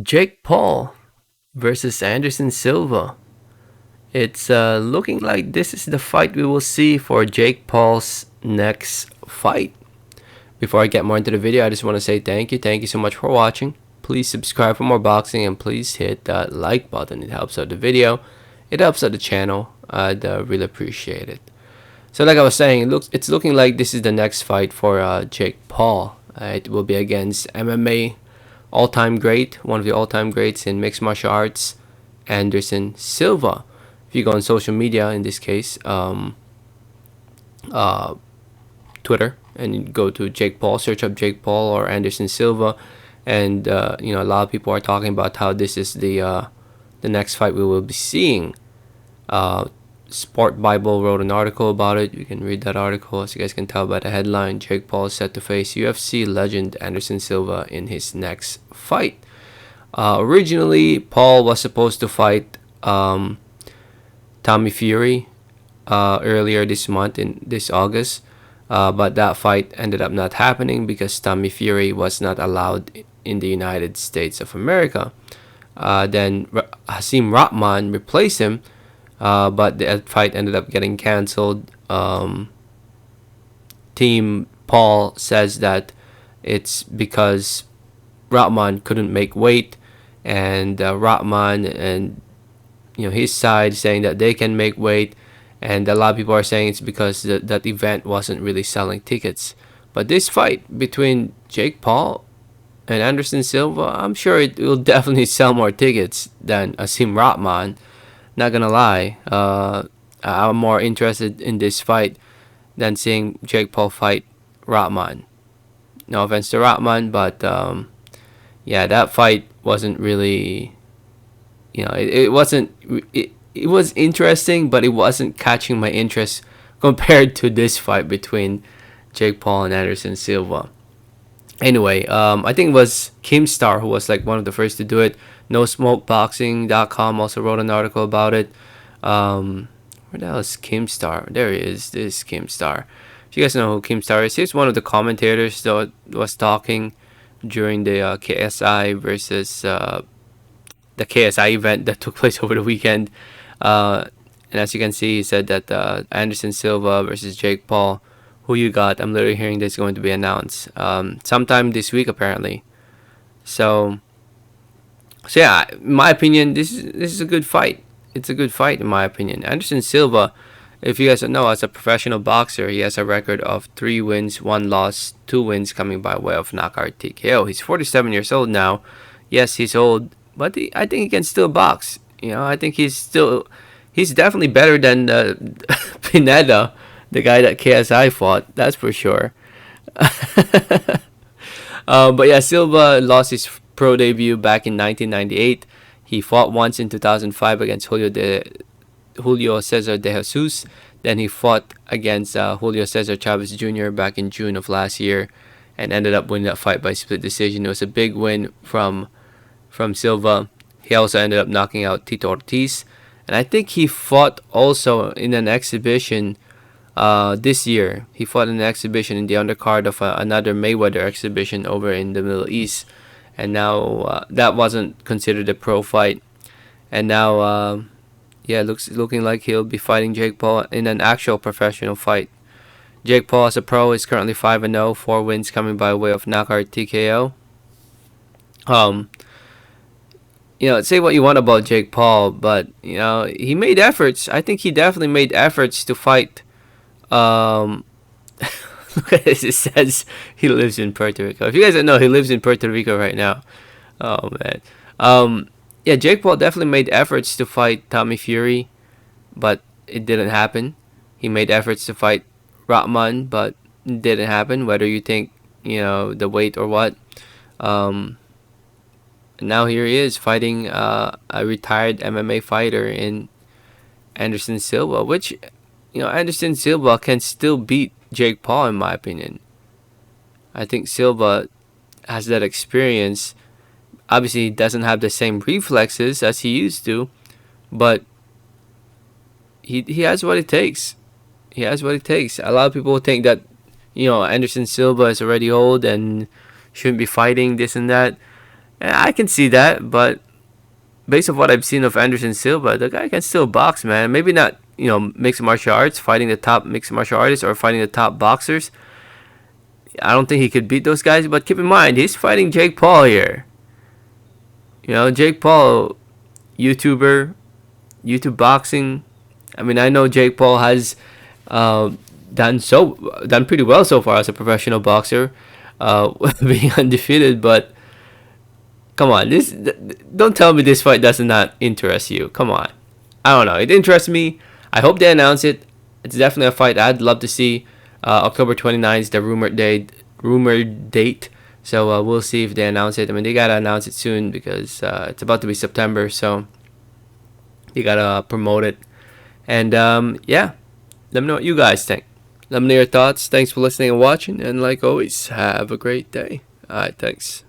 Jake Paul versus Anderson Silva. It's looking like this is the fight we will see for Jake Paul's next fight. Before I get more into the video, I just want to say thank you. Thank you so much for watching. Please subscribe for more boxing and please hit that like button. It helps out the video. It helps out the channel. I'd really appreciate it. So like I was saying, it's looking like this is the next fight for Jake Paul. It will be against MMA all-time great, one of the all-time greats in mixed martial arts, Anderson Silva. If you go on social media, in this case, uh, Twitter, and you go to Jake Paul, search up Jake Paul or Anderson Silva, and a lot of people are talking about how this is the next fight we will be seeing. Uh, Sport Bible wrote an article about it. You can read that article. As you guys can tell by the headline, Jake Paul is set to face UFC legend Anderson Silva in his next fight. Originally, Paul was supposed to fight Tommy Fury earlier this month, in this August, but that fight ended up not happening because Tommy Fury was not allowed in the United States of America. Then Hasim Rahman replaced him, but the fight ended up getting canceled. Team Paul says that it's because Rahman couldn't make weight, and Rahman and his side saying that they can make weight, and a lot of people are saying it's because that event wasn't really selling tickets. But this fight between Jake Paul and Anderson Silva, I'm sure it will definitely sell more tickets than Asim Rahman. Not gonna lie, I'm more interested in this fight than seeing Jake Paul fight Rahman. No offense to Rahman, but yeah, that fight wasn't really, it wasn't. It was interesting, but it wasn't catching my interest compared to this fight between Jake Paul and Anderson Silva. Anyway, I think it was Kimstar who was like one of the first to do it. NoSmokeBoxing.com also wrote an article about it. Where the hell is Kimstar? There he is. This is Kimstar. If you guys know who Kimstar is, he's one of the commentators that was talking during the KSI versus the KSI event that took place over the weekend. And as you can see, he said that Anderson Silva versus Jake Paul. Who you got? I'm literally hearing this going to be announced sometime this week, apparently. So yeah, in my opinion, this is a good fight. It's a good fight in my opinion. Anderson Silva, if you guys don't know, as a professional boxer, he has a record of 3 wins, 1 loss, 2 wins coming by way of knockout TKO. He's 47 years old now. Yes, he's old, but I think he can still box. I think he's definitely better than Pineda, the guy that KSI fought. That's for sure. But yeah, Silva lost his pro debut back in 1998. He fought once in 2005 against Julio Cesar de Jesus. Then he fought against Julio Cesar Chavez Jr. back in June of last year, and ended up winning that fight by split decision. It was a big win from Silva. He also ended up knocking out Tito Ortiz, and I think he fought also in an exhibition this year. He fought in an exhibition in the undercard of another Mayweather exhibition over in the Middle East, and now that wasn't considered a pro fight. And now, yeah, looking like he'll be fighting Jake Paul in an actual professional fight. Jake Paul as a pro is currently 5-0, 4 wins coming by way of knockout TKO. Say what you want about Jake Paul, but he made efforts. I think he definitely made efforts to fight. Look at this. It says he lives in Puerto Rico. If you guys don't know, he lives in Puerto Rico right now. Oh man. Yeah, Jake Paul definitely made efforts to fight Tommy Fury, but it didn't happen. He made efforts to fight Rahman, but it didn't happen. Whether you think the weight or what. Now here he is fighting a retired MMA fighter in Anderson Silva, which Anderson Silva can still beat Jake Paul in my opinion. I think Silva has that experience. Obviously, he doesn't have the same reflexes as he used to, but he has what it takes. He has what it takes. A lot of people think that Anderson Silva is already old and shouldn't be fighting this and that. Yeah, I can see that, but based on what I've seen of Anderson Silva, the guy can still box, man. Maybe not, mixed martial arts, fighting the top mixed martial artists or fighting the top boxers. I don't think he could beat those guys, but keep in mind, he's fighting Jake Paul here. Jake Paul, YouTuber, YouTube boxing. I mean, I know Jake Paul has done pretty well so far as a professional boxer, being undefeated. But come on, don't tell me this fight does not interest you. Come on, I don't know. It interests me. I hope they announce it. It's definitely a fight I'd love to see. October 29th is the rumored date. So we'll see if they announce it. I mean, they gotta announce it soon because it's about to be September. So you gotta promote it. And yeah, let me know what you guys think. Let me know your thoughts. Thanks for listening and watching. And like always, have a great day. All right, thanks.